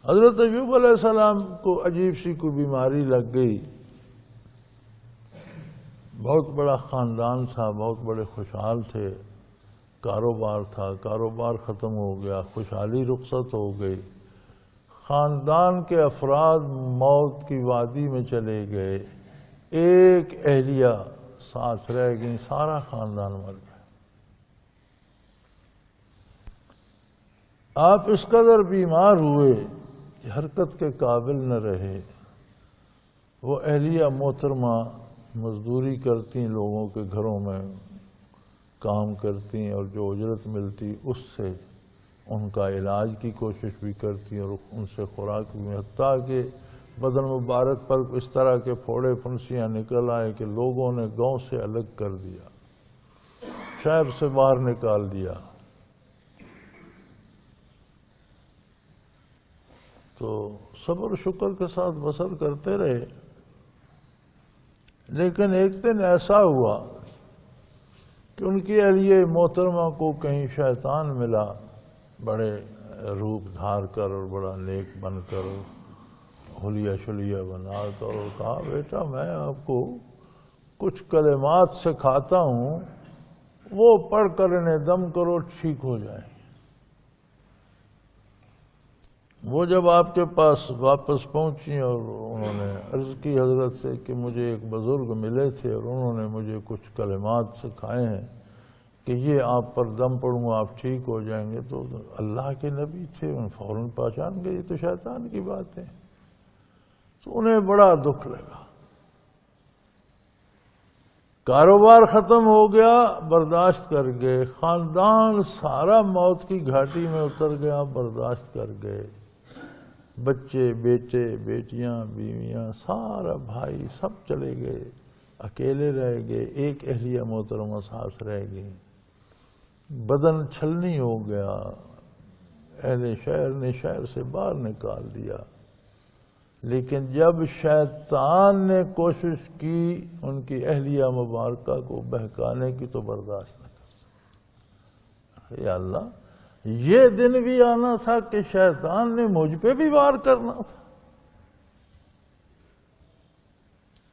حضرت ایوب علیہ السلام کو عجیب سی کوئی بیماری لگ گئی، بہت بڑا خاندان تھا، بہت بڑے خوشحال تھے، کاروبار تھا، کاروبار ختم ہو گیا، خوشحالی رخصت ہو گئی، خاندان کے افراد موت کی وادی میں چلے گئے، ایک اہلیہ ساتھ رہ گئی، سارا خاندان مر گیا۔ آپ اس قدر بیمار ہوئے کہ حرکت کے قابل نہ رہے۔ وہ اہلیہ محترمہ مزدوری کرتی، لوگوں کے گھروں میں کام کرتی اور جو اجرت ملتی اس سے ان کا علاج کی کوشش بھی کرتی اور ان سے خوراک بھی، حتیٰ کہ بدن مبارک پر اس طرح کے پھوڑے پھنسیاں نکل آئے کہ لوگوں نے گاؤں سے الگ کر دیا، شہر سے باہر نکال دیا۔ تو صبر و شکر کے ساتھ بسر کرتے رہے، لیکن ایک دن ایسا ہوا کہ ان کی اہلیہ محترمہ کو کہیں شیطان ملا، بڑے روپ دھار کر اور بڑا نیک بن کر، حلیہ شلیہ بنا کر، اور کہا بیٹا میں آپ کو کچھ کلمات سکھاتا ہوں، وہ پڑھ کر انہیں دم کرو، ٹھیک ہو جائیں۔ وہ جب آپ کے پاس واپس پہنچی اور انہوں نے عرض کی حضرت سے کہ مجھے ایک بزرگ ملے تھے اور انہوں نے مجھے کچھ کلمات سکھائے ہیں کہ یہ آپ پر دم پڑوں آپ ٹھیک ہو جائیں گے، تو اللہ کے نبی تھے، ان فوراً پہچان گئے یہ تو شیطان کی بات ہے۔ تو انہیں بڑا دکھ لگا، کاروبار ختم ہو گیا، برداشت کر گئے، خاندان سارا موت کی گھاٹی میں اتر گیا، برداشت کر گئے، بچے، بیٹے، بیٹیاں، بیویاں، سارا بھائی سب چلے گئے، اکیلے رہ گئے، ایک اہلیہ محترمہ ساتھ رہ گئی، بدن چھلنی ہو گیا، اہل شہر نے شہر سے باہر نکال دیا۔ لیکن جب شیطان نے کوشش کی ان کی اہلیہ مبارکہ کو بہکانے کی تو برداشت نہ کر سکا۔ یا اللہ، یہ دن بھی آنا تھا کہ شیطان نے مجھ پہ بھی وار کرنا تھا۔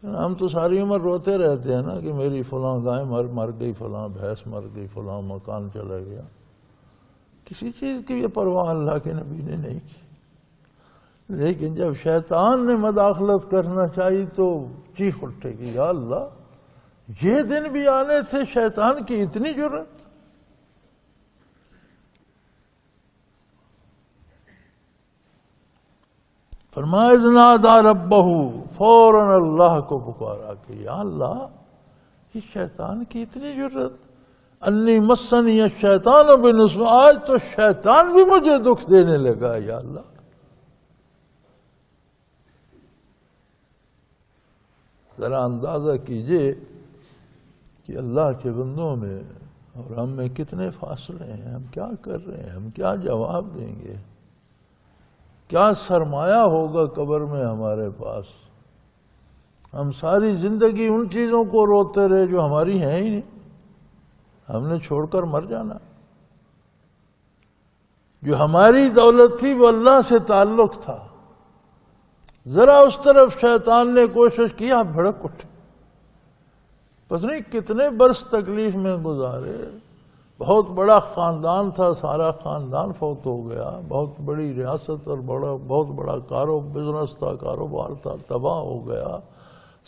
ہم تو ساری عمر روتے رہتے ہیں نا کہ میری فلاں گائے مر گئی، فلاں بھینس مر گئی، فلاں مکان چلا گیا، کسی چیز کی یہ پرواہ اللہ کے نبی نے نہیں کی۔ لیکن جب شیطان نے مداخلت کرنا چاہی تو چیخ اٹھے گی، یا اللہ یہ دن بھی آنے تھے، شیطان کی اتنی جرأت۔ فرمایا اذ نادى ربہ، فوراً اللہ کو پکارا کہ یا اللہ یہ شیطان کی اتنی جرأت، انی مسنی الشیطان بنصب، آج تو شیطان بھی مجھے دکھ دینے لگا۔ یا اللہ، ذرا اندازہ کیجئے کہ اللہ کے بندوں میں اور ہم میں کتنے فاصلے ہیں، ہم کیا کر رہے ہیں، ہم کیا جواب دیں گے، کیا سرمایہ ہوگا قبر میں ہمارے پاس۔ ہم ساری زندگی ان چیزوں کو روتے رہے جو ہماری ہیں ہی نہیں، ہم نے چھوڑ کر مر جانا۔ جو ہماری دولت تھی وہ اللہ سے تعلق تھا، ذرا اس طرف شیطان نے کوشش کیا، بھڑک اٹھے، پتہ نہیں کتنے برس تکلیف میں گزارے۔ بہت بڑا خاندان تھا، سارا خاندان فوت ہو گیا، بہت بڑی ریاست اور بہت بڑا بزنس تھا، کاروبار تھا، تباہ ہو گیا،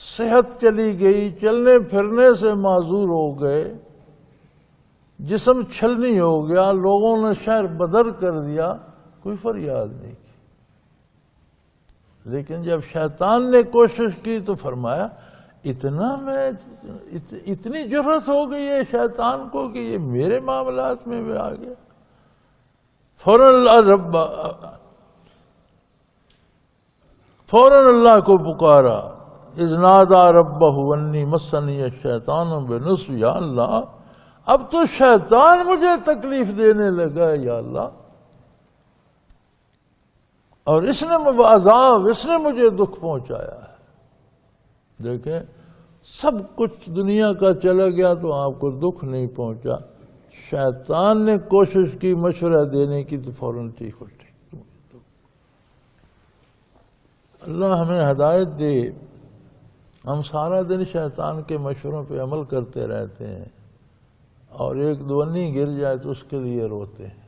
صحت چلی گئی، چلنے پھرنے سے معذور ہو گئے، جسم چھلنی ہو گیا، لوگوں نے شہر بدر کر دیا، کوئی فریاد نہیں کی۔ لیکن جب شیطان نے کوشش کی تو فرمایا اتنی جرأت ہو گئی ہے شیطان کو کہ یہ میرے معاملات میں بھی آ گیا۔ فوراً اللہ کو پکارا، اذ نادى ربہ انی مسنی الشیطان بنصب، یا اللہ اب تو شیطان مجھے تکلیف دینے لگا ہے، یا اللہ، اور اس نے عذاب، اس نے مجھے دکھ پہنچایا ہے۔ دیکھیں سب کچھ دنیا کا چلا گیا تو آپ کو دکھ نہیں پہنچا، شیطان نے کوشش کی مشورہ دینے کی تو فوراً ٹھیک اٹھے۔ اللہ ہمیں ہدایت دے. ہم سارا دن شیطان کے مشوروں پہ عمل کرتے رہتے ہیں اور ایک دونی گر جائے تو اس کے لیے روتے ہیں.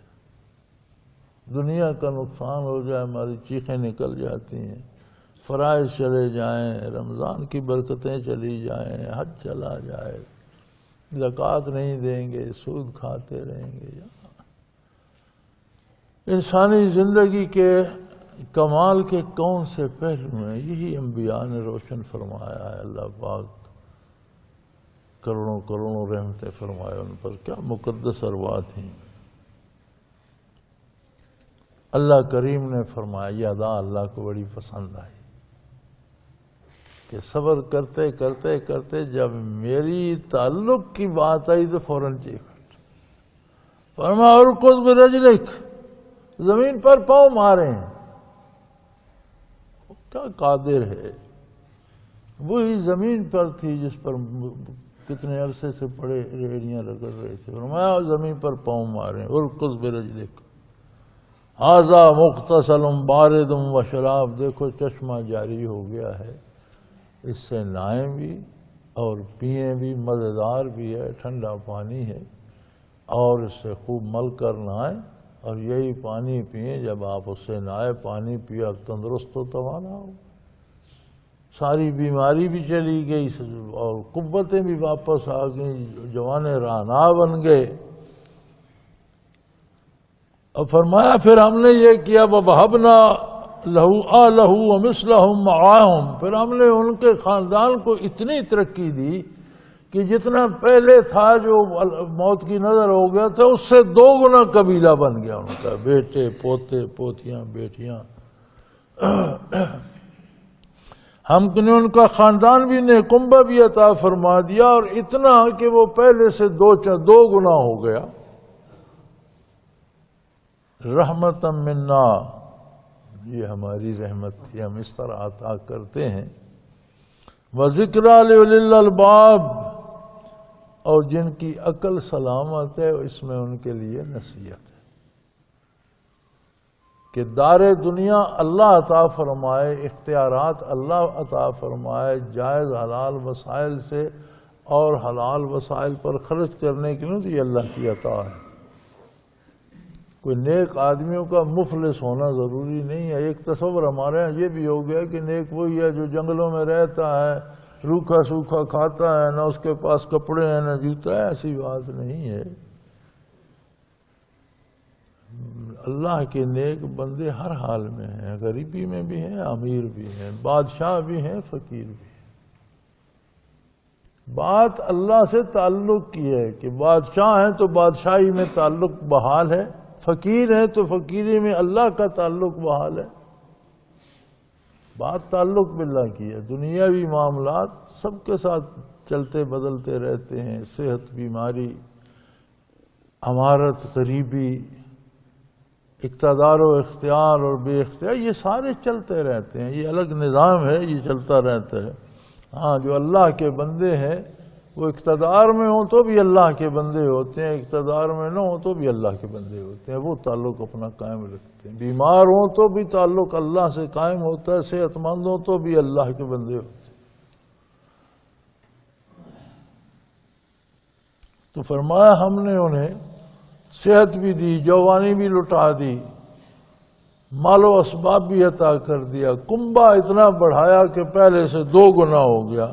دنیا کا نقصان ہو جائے ہماری چیخیں نکل جاتی ہیں، فرائض چلے جائیں، رمضان کی برکتیں چلی جائیں، حج چلا جائے، زکوٰۃ نہیں دیں گے، سود کھاتے رہیں گے. انسانی زندگی کے کمال کے کون سے پہلو ہیں؟ یہی انبیاء نے روشن فرمایا ہے. اللہ پاک کروڑوں کروڑوں رحمتیں فرمائے ان پر. کیا مقدس ارواح ہیں. اللہ کریم نے فرمایا یہ ادا اللہ کو بڑی پسند آئی کہ صبر کرتے کرتے کرتے جب میری تعلق کی بات آئی تو فوراً چیخ فرمایا ارکض برجلک، زمین پر پاؤں مارے ہیں. کیا قادر ہے. وہی زمین پر تھی جس پر کتنے عرصے سے پڑے ریڑیاں رگڑ رہے تھے. فرمایا زمین پر پاؤں مارے ہیں. ارکض برجلک ھذا مغتسل بارد و شراب، دیکھو چشمہ جاری ہو گیا ہے، اس سے نہائیں بھی اور پئیں بھی، مزیدار بھی ہے، ٹھنڈا پانی ہے اور اس سے خوب مل کر نہائیں اور یہی پانی پئیں. جب آپ اس سے نہائے، پانی پیا، تندرست و توانا ہو. ساری بیماری بھی چلی گئی اور قوتیں بھی واپس آ گئیں، جوان رانا بن گئے. اور فرمایا پھر ہم نے یہ کیا وَوَهَبْنَا لَهُ آلَهُ وَمِثْلَهُمْ مَعَهُمْ، پھر ہم نے ان کے خاندان کو اتنی ترقی دی کہ جتنا پہلے تھا جو موت کی نظر ہو گیا تھا اس سے 2 گنا قبیلہ بن گیا ان کا، بیٹے پوتے پوتیاں بیٹیاں. ہم نے ان کا خاندان بھی نیکنبہ بھی عطا فرما دیا اور اتنا کہ وہ پہلے سے 2 گنا ہو گیا. رحمتا منا، یہ ہماری رحمت تھی، ہم اس طرح عطا کرتے ہیں. وذکریٰ لأولی الالباب، اور جن کی عقل سلامت ہے اس میں ان کے لیے نصیحت ہے کہ دار دنیا اللہ عطا فرمائے، اختیارات اللہ عطا فرمائے، جائز حلال وسائل سے اور حلال وسائل پر خرچ کرنے کے لیے تو یہ اللہ کی عطا ہے. کوئی نیک آدمیوں کا مفلس ہونا ضروری نہیں ہے. ایک تصور ہمارے یہاں یہ بھی ہو گیا کہ نیک وہی ہے جو جنگلوں میں رہتا ہے، روکھا سوکھا کھاتا ہے، نہ اس کے پاس کپڑے ہیں نہ جوتا ہے. ایسی بات نہیں ہے. اللہ کے نیک بندے ہر حال میں ہیں، غریبی میں بھی ہیں، امیر بھی ہیں، بادشاہ بھی ہیں، فقیر بھی ہیں. بات اللہ سے تعلق کی ہے کہ بادشاہ ہیں تو بادشاہی میں تعلق بحال ہے، فقیر ہیں تو فقیری میں اللہ کا تعلق بحال ہے. بات تعلق باللہ کی ہے. دنیاوی معاملات سب کے ساتھ چلتے بدلتے رہتے ہیں، صحت، بیماری، امارت، غریبی، اقتدار و اختیار اور بے اختیار، یہ سارے چلتے رہتے ہیں. یہ الگ نظام ہے، یہ چلتا رہتا ہے. ہاں جو اللہ کے بندے ہیں وہ اقتدار میں ہوں تو بھی اللہ کے بندے ہوتے ہیں، اقتدار میں نہ ہوں تو بھی اللہ کے بندے ہوتے ہیں. وہ تعلق اپنا قائم رکھتے ہیں. بیمار ہوں تو بھی تعلق اللہ سے قائم ہوتا ہے، صحت مند ہوں تو بھی اللہ کے بندے ہوتے ہیں. تو فرمایا ہم نے انہیں صحت بھی دی، جوانی بھی لٹا دی، مال و اسباب بھی عطا کر دیا، کنبہ اتنا بڑھایا کہ پہلے سے 2 گنا ہو گیا.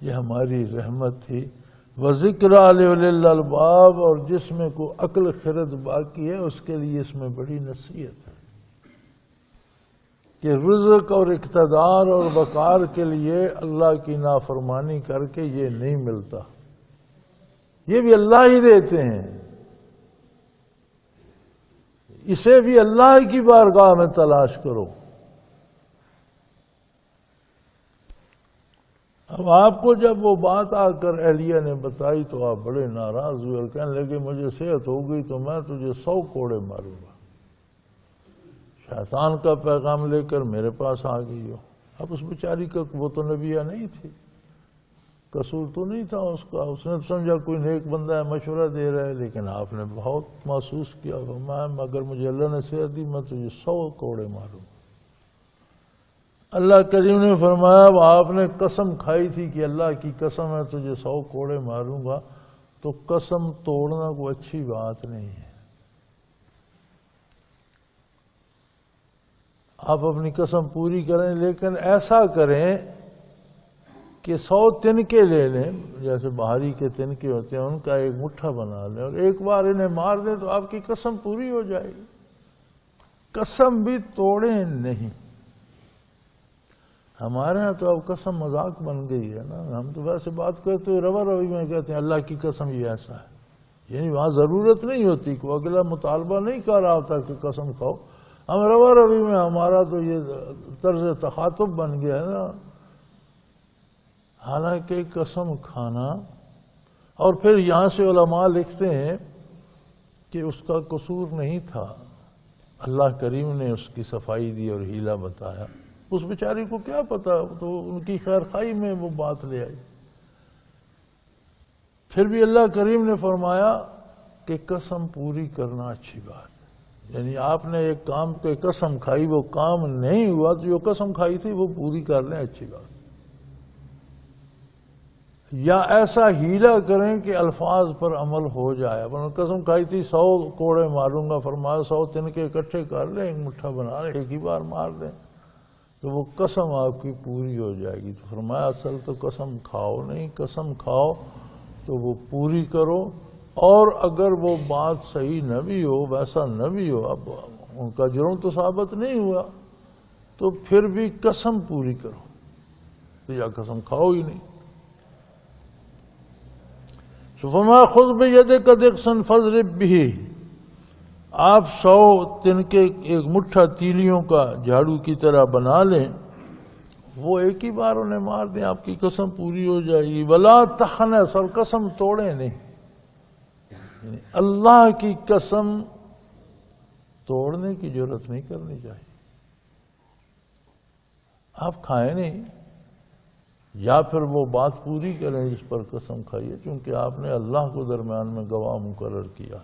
یہ ہماری رحمت تھی. وذکریٰ لأولی الالباب، اور جس میں کوئی عقل خرد باقی ہے اس کے لیے اس میں بڑی نصیحت ہے کہ رزق اور اقتدار اور وقار کے لیے اللہ کی نافرمانی کر کے یہ نہیں ملتا. یہ بھی اللہ ہی دیتے ہیں. اسے بھی اللہ کی بارگاہ میں تلاش کرو. اب آپ کو جب وہ بات آ کر اہلیہ نے بتائی تو آپ بڑے ناراض ہوئے اور کہنے لگے مجھے صحت ہو گئی تو میں تجھے 100 کوڑے ماروں گا. شیطان کا پیغام لے کر میرے پاس آ گئی ہو. اب اس بیچاری کا وہ تو نبیہ نہیں تھی، قصور تو نہیں تھا اس کا. اس نے سمجھا کوئی نیک بندہ ہے مشورہ دے رہا ہے، لیکن آپ نے بہت محسوس کیا. فرمایا اگر مجھے اللہ نے صحت دی میں تجھے 100 کوڑے ماروں. اللہ کریم نے فرمایا اب آپ نے قسم کھائی تھی کہ اللہ کی قسم ہے تجھے 100 کوڑے ماروں گا، تو قسم توڑنا کوئی اچھی بات نہیں ہے۔ آپ اپنی قسم پوری کریں، لیکن ایسا کریں کہ 100 تنکے لے لیں، جیسے بہاری کے تنکے ہوتے ہیں، ان کا ایک مٹھا بنا لیں اور ایک بار انہیں مار دیں تو آپ کی قسم پوری ہو جائے گی۔ قسم بھی توڑیں نہیں۔ ہمارے ہاں تو اب قسم مذاق بن گئی ہے نا، ہم تو ویسے بات کرتے ہوئے روا روی میں کہتے ہیں اللہ کی قسم یہ ایسا ہے، یعنی وہاں ضرورت نہیں ہوتی، کوئی اگلا مطالبہ نہیں کر رہا ہوتا کہ قسم کھاؤ، ہم روا روی میں ہمارا تو یہ طرز تخاطب بن گیا ہے نا۔ حالانکہ قسم کھانا، اور پھر یہاں سے علماء لکھتے ہیں کہ اس کا قصور نہیں تھا، اللہ کریم نے اس کی صفائی دی اور ہیلا بتایا، اس بیچاری کو کیا پتا، تو ان کی خیر خواہی میں وہ بات لے آئی۔ پھر بھی اللہ کریم نے فرمایا کہ قسم پوری کرنا اچھی بات ہے، یعنی آپ نے ایک کام پہ قسم کھائی، وہ کام نہیں ہوا تو جو قسم کھائی تھی وہ پوری کر لیں، اچھی بات۔ یا ایسا ہیلا کریں کہ الفاظ پر عمل ہو جائے، اپنے قسم کھائی تھی 100 کوڑے ماروں گا، فرمایا 100 تنکے اکٹھے کر لیں، ایک مٹھا بنا لیں، ایک ہی بار مار دیں تو وہ قسم آپ کی پوری ہو جائے گی۔ تو فرمایا اصل تو قسم کھاؤ نہیں، قسم کھاؤ تو وہ پوری کرو، اور اگر وہ بات صحیح نہ بھی ہو، ویسا نہ بھی ہو، اب ان کا جرم تو ثابت نہیں ہوا، تو پھر بھی قسم پوری کرو، تو یا قسم کھاؤ ہی نہیں۔ فما خذ بیدک دقسا فاضرب بہ، آپ 100 تنکے ایک مٹھا تیلیوں کا جھاڑو کی طرح بنا لیں، وہ ایک ہی بار انہیں مار دیں، آپ کی قسم پوری ہو جائے گی۔ ولا تخنس، اور قسم توڑیں نہیں، یعنی اللہ کی قسم توڑنے کی جرات نہیں کرنی چاہیے۔ آپ کھائیں نہیں، یا پھر وہ بات پوری کریں جس پر قسم کھائی ہے، چونکہ آپ نے اللہ کو درمیان میں گواہ مقرر کیا۔